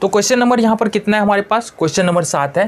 तो question number यहाँ पर कितना है हमारे पास, क्वेश्चन नंबर 7 है।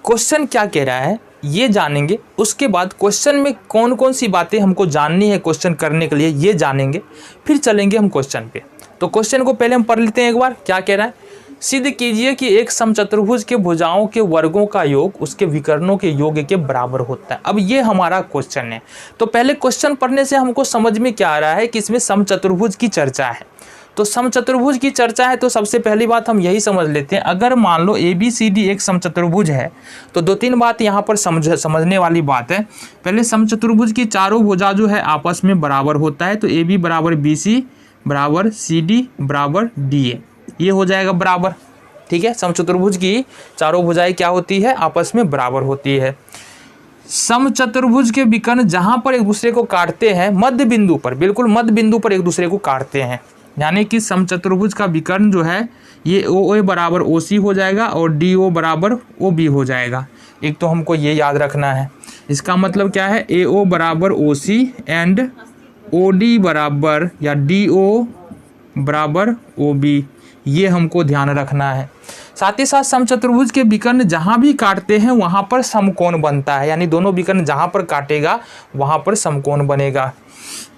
क्वेश्चन क्या कह रहा है ये जानेंगे, उसके बाद क्वेश्चन में कौन कौन सी बातें हमको जाननी है क्वेश्चन करने के लिए ये जानेंगे, फिर चलेंगे हम क्वेश्चन पे। तो क्वेश्चन को पहले हम पढ़ लेते हैं एक बार। क्या कह रहा है, सिद्ध कीजिए कि एक समचतुर्भुज के भुजाओं के वर्गों का योग उसके विकर्णों के योग के बराबर होता है। अब ये हमारा क्वेश्चन है। तो पहले क्वेश्चन पढ़ने से हमको समझ में क्या आ रहा है कि इसमें समचतुर्भुज की चर्चा है। तो समचतुर्भुज की चर्चा है तो सबसे पहली बात हम यही समझ लेते हैं, अगर मान लो ABCD एक समचतुर्भुज है तो 2-3 बात यहाँ पर समझने वाली बात है। पहले समचतुर्भुज की चारों भुजा जो है आपस में बराबर होता है। तो AB बराबर BC बराबर CD बराबर DA, ये हो जाएगा बराबर। ठीक है, समचतुर्भुज की चारों भुजाएं क्या होती है, आपस में बराबर होती है। समचतुर्भुज के विकर्ण जहां पर एक दूसरे को काटते हैं, मध्य बिंदु पर, बिल्कुल मध्य बिंदु पर एक दूसरे को काटते हैं, यानी कि समचतुर्भुज का विकर्ण जो है ये OA बराबर OC हो जाएगा और DO बराबर OB हो जाएगा। एक तो हमको ये याद रखना है। इसका मतलब क्या है, AO बराबर OC एंड OD बराबर या DO बराबर OB, ये हमको ध्यान रखना है। साथ ही साथ समचतुर्भुज के विकर्ण जहाँ भी काटते हैं वहाँ पर समकोण बनता है, यानी दोनों विकर्ण जहाँ पर काटेगा वहाँ पर समकोण बनेगा।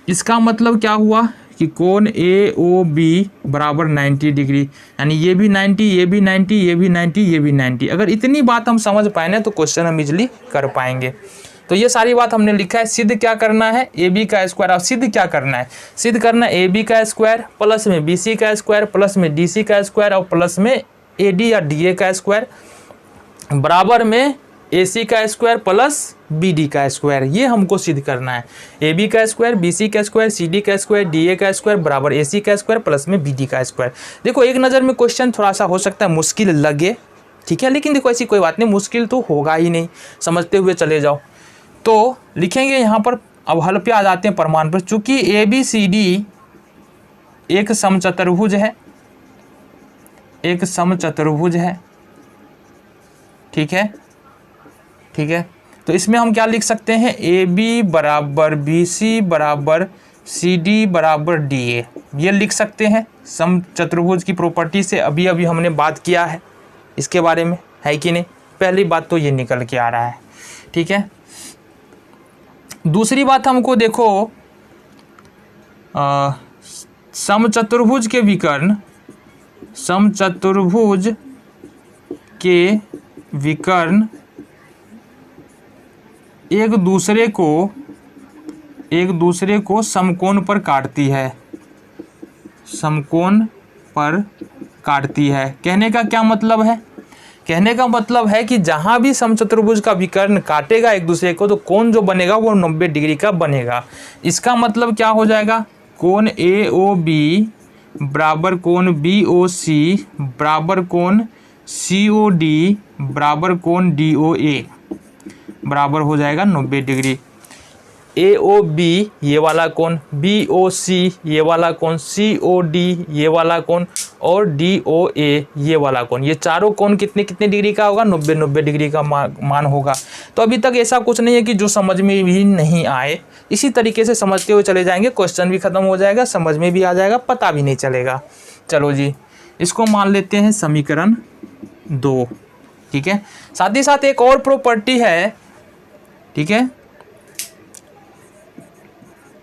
इसका मतलब क्या हुआ कि कोण AOB बराबर 90 डिग्री, यानी ये भी 90, ये भी 90, ये भी 90, ये भी 90। अगर इतनी बात हम समझ पाए ना तो क्वेश्चन हम इजली कर पाएंगे। तो ये सारी बात हमने लिखा है। सिद्ध क्या करना है, AB का स्क्वायर। अब सिद्ध क्या करना है, सिद्ध करना है AB का स्क्वायर प्लस में BC का स्क्वायर प्लस में DC का स्क्वायर और प्लस में AD या DA का स्क्वायर बराबर में AC का स्क्वायर प्लस BD का स्क्वायर, ये हमको सिद्ध करना है। AB का स्क्वायर, BC का स्क्वायर, CD का स्क्वायर, DA का स्क्वायर बराबर AC का स्क्वायर प्लस में BD का स्क्वायर। देखो एक नज़र में क्वेश्चन थोड़ा सा हो सकता है मुश्किल लगे, ठीक है, लेकिन देखो ऐसी कोई बात नहीं, मुश्किल तो होगा ही नहीं, समझते हुए चले जाओ। तो लिखेंगे यहाँ पर, अब हल पे आ जाते हैं प्रमाण पर। चूंकि ABCD एक समचतुर्भुज है, एक समचतुर्भुज है, ठीक है, ठीक है, तो इसमें हम क्या लिख सकते हैं, AB बराबर BC बराबर CD बराबर DA, ये लिख सकते हैं। समचतुर्भुज की प्रॉपर्टी से अभी अभी हमने बात किया है इसके बारे में, है कि नहीं, पहली बात तो ये निकल के आ रहा है। ठीक है, दूसरी बात हमको देखो, समचतुर्भुज के विकर्ण, समचतुर्भुज के विकर्ण एक दूसरे को समकोण पर काटती है, समकोण पर काटती है। कहने का क्या मतलब है, कहने का मतलब है कि जहाँ भी समचतुर्भुज का विकर्ण काटेगा एक दूसरे को तो कोण जो बनेगा वो 90 डिग्री का बनेगा। इसका मतलब क्या हो जाएगा, कोण AOB बराबर कोण BOC बराबर कोण COD बराबर कोण DOA बराबर हो जाएगा 90 डिग्री। AOB ये वाला कोण, BOC ये वाला कोण, COD ये वाला कोण और DOA ये वाला कोण, ये चारों कोण कितने कितने डिग्री का होगा, 90 डिग्री का मान होगा। तो अभी तक ऐसा कुछ नहीं है कि जो समझ में भी नहीं आए, इसी तरीके से समझते हुए चले जाएंगे, क्वेश्चन भी खत्म हो जाएगा, समझ में भी आ जाएगा, पता भी नहीं चलेगा। चलो जी, इसको मान लेते हैं समीकरण 2। ठीक है, साथ ही साथ एक और प्रॉपर्टी है, ठीक है,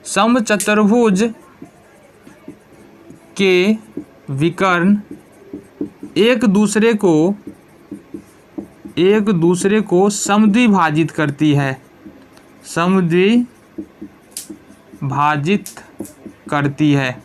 समचतुर्भुज के विकर्ण एक दूसरे को समद्विभाजित करती है, समद्विभाजित करती है।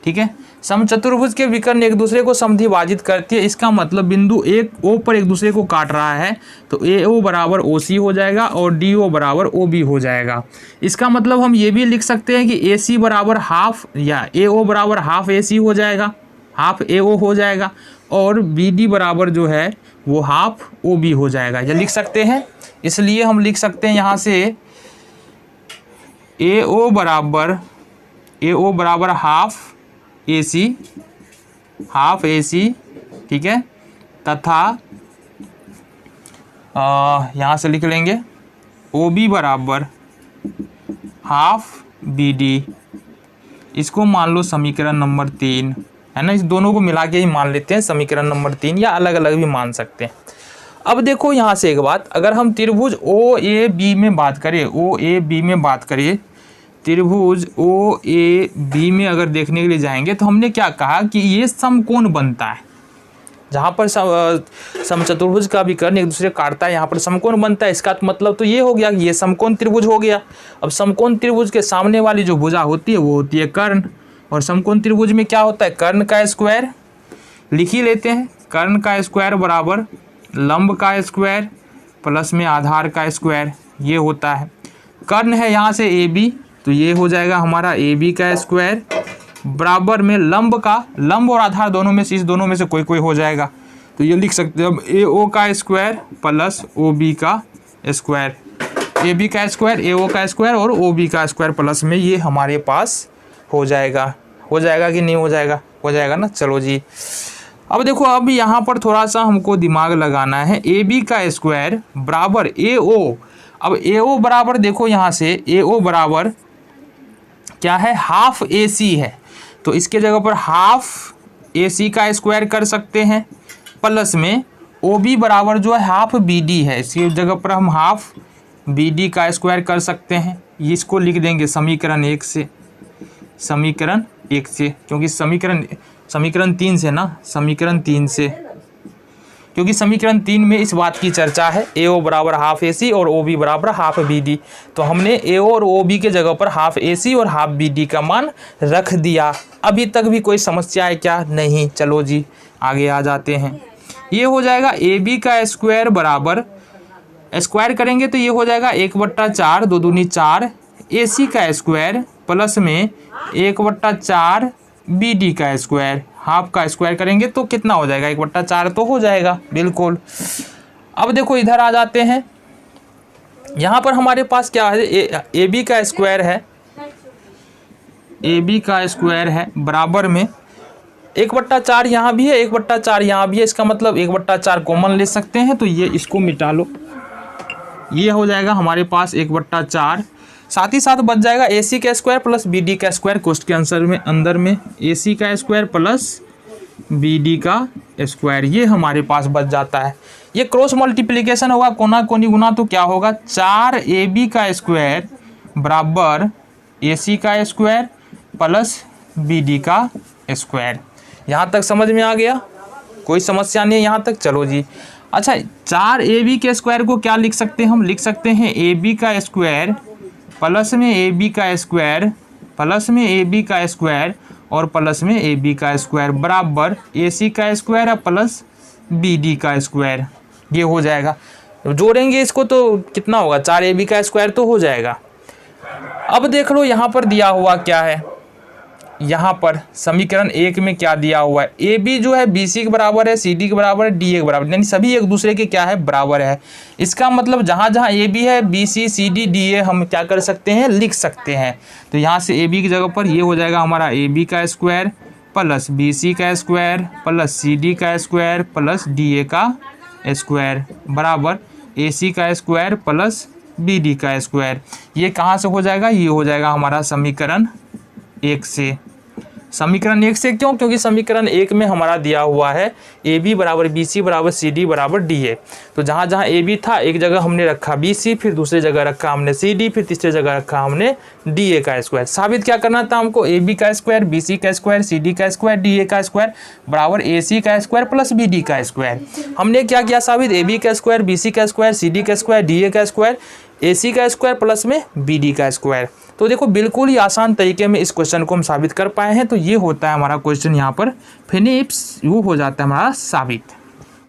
ठीक है, समचतुर्भुज के विकर्ण एक दूसरे को समद्विभाजित करती है। इसका मतलब बिंदु एक O पर एक दूसरे को काट रहा है तो AO बराबर OC हो जाएगा और DO बराबर OB हो जाएगा। इसका मतलब हम ये भी लिख सकते हैं कि AC बराबर हाफ या AO बराबर हाफ AC हो जाएगा, हाफ AO हो जाएगा और BD बराबर जो है वो हाफ OB हो जाएगा, ये लिख सकते हैं। इसलिए हम लिख सकते हैं यहाँ से AO बराबर हाफ AC, ठीक है, तथा यहाँ से लिख लेंगे OB बराबर हाफ BD। इसको मान लो समीकरण नंबर 3, है ना। इस दोनों को मिला के ही मान लेते हैं समीकरण नंबर 3, या अलग अलग भी मान सकते हैं। अब देखो यहाँ से एक बात, अगर हम त्रिभुज OAB में बात करें, OAB में बात करें, त्रिभुज OAB में अगर देखने के लिए जाएंगे तो हमने क्या कहा कि ये समकोण बनता है। जहाँ पर समचतुर्भुज का विकर्ण एक दूसरे काटता है, यहाँ पर समकोण बनता है। इसका मतलब तो ये हो गया कि ये समकोण त्रिभुज हो गया। अब समकोण त्रिभुज के सामने वाली जो भुजा होती है वो होती है कर्ण, और समकोण त्रिभुज में क्या होता है, कर्ण का स्क्वायर लिख ही लेते हैं। कर्ण का स्क्वायर बराबर लंब का स्क्वायर प्लस में आधार का स्क्वायर, ये होता है। कर्ण है यहाँ से AB, तो ये हो जाएगा हमारा AB का स्क्वायर बराबर में लंब का, लंब और आधार दोनों में से, इस दोनों में से कोई कोई हो जाएगा, तो ये लिख सकते हैं अब AO का स्क्वायर प्लस OB का स्क्वायर, AB का स्क्वायर, AO का स्क्वायर और OB का स्क्वायर प्लस में ये हमारे पास हो जाएगा। हो जाएगा कि नहीं हो जाएगा? हो जाएगा ना। चलो जी, अब देखो, अब यहाँ पर थोड़ा सा हमको दिमाग लगाना है। AB का स्क्वायर बराबर AO, अब AO बराबर देखो यहाँ से AO बराबर क्या है, हाफ AC है, तो इसके जगह पर हाफ AC का स्क्वायर कर सकते हैं, प्लस में OB बराबर जो है हाफ BD है, इसकी जगह पर हम हाफ BD का स्क्वायर कर सकते हैं। इसको लिख देंगे समीकरण 1 से, समीकरण 1 से, क्योंकि समीकरण 3 से ना, समीकरण 3 से, क्योंकि समीकरण 3 में इस बात की चर्चा है AO बराबर हाफ AC और OB बराबर हाफ BD, तो हमने AO और OB के जगह पर हाफ AC और हाफ BD का मान रख दिया। अभी तक भी कोई समस्या है क्या? नहीं। चलो जी, आगे आ जाते हैं। ये हो जाएगा AB का स्क्वायर बराबर, स्क्वायर करेंगे तो ये हो जाएगा 1/4, 2 दूनी 4 AC का स्क्वायर प्लस में 1/4 BD का स्क्वायर, हाफ का स्क्वायर करेंगे तो कितना हो जाएगा, 1/4 तो हो जाएगा बिल्कुल। अब देखो इधर आ जाते हैं, यहाँ पर हमारे पास क्या है, AB का स्क्वायर है, AB का स्क्वायर है बराबर में 1/4 यहाँ भी है, 1/4 यहाँ भी है, इसका मतलब 1/4 कॉमन ले सकते हैं, तो ये इसको मिटा लो, ये हो जाएगा हमारे पास 1/4। साथ ही साथ बच जाएगा AC का स्क्वायर प्लस BD का स्क्वायर, क्वेश्चन के आंसर में अंदर में AC का स्क्वायर प्लस BD का स्क्वायर, ये हमारे पास बच जाता है। ये क्रॉस मल्टीप्लिकेशन होगा, कोना कोनी गुना, तो क्या होगा, 4AB का स्क्वायर बराबर AC का स्क्वायर प्लस BD का स्क्वायर। यहाँ तक समझ में आ गया? कोई समस्या नहीं है यहाँ तक? चलो जी, अच्छा 4AB के स्क्वायर को क्या लिख सकते हैं हम? लिख सकते हैं AB का स्क्वायर प्लस में AB का स्क्वायर प्लस में AB का स्क्वायर और प्लस में AB का स्क्वायर बराबर AC का स्क्वायर प्लस BD का स्क्वायर, ये हो जाएगा। जोड़ेंगे इसको तो कितना होगा, 4AB का स्क्वायर तो हो जाएगा। अब देख लो यहाँ पर दिया हुआ क्या है, यहाँ पर समीकरण 1 में क्या दिया हुआ है, AB जो है BC के बराबर है, CD के बराबर है, DA के बराबर, यानी सभी एक दूसरे के क्या है, बराबर है। इसका मतलब जहाँ जहाँ AB है BC CD DA हम क्या कर सकते हैं, लिख सकते हैं। तो यहाँ से AB की जगह पर ये हो जाएगा हमारा AB का स्क्वायर प्लस BC का स्क्वायर प्लस CD का स्क्वायर प्लस DA का स्क्वायर बराबर AC का स्क्वायर प्लस BD का स्क्वायर। ये कहाँ से हो जाएगा, ये हो जाएगा हमारा समीकरण 1 से। समीकरण 1 से क्यों? क्योंकि समीकरण 1 में हमारा दिया हुआ है AB बराबर BC बराबर CD बराबर DA, तो जहाँ जहाँ AB था एक जगह हमने रखा BC, फिर दूसरी जगह रखा हमने CD, फिर तीसरी जगह रखा हमने DA का स्क्वायर। साबित क्या करना था हमको, AB का स्क्वायर BC का स्क्वायर CD का स्क्वायर DA का स्क्वायर बराबर AC का स्क्वायर प्लस BD का स्क्वायर। हमने क्या किया साबित, AB का स्क्वायर BC का स्क्वायर CD का स्क्वायर DA का स्क्वायर AC का स्क्वायर प्लस में BD का स्क्वायर। तो देखो बिल्कुल ही आसान तरीके में इस क्वेश्चन को हम साबित कर पाए हैं। तो ये होता है हमारा क्वेश्चन यहाँ पर फिनिश, वो हो जाता है हमारा साबित।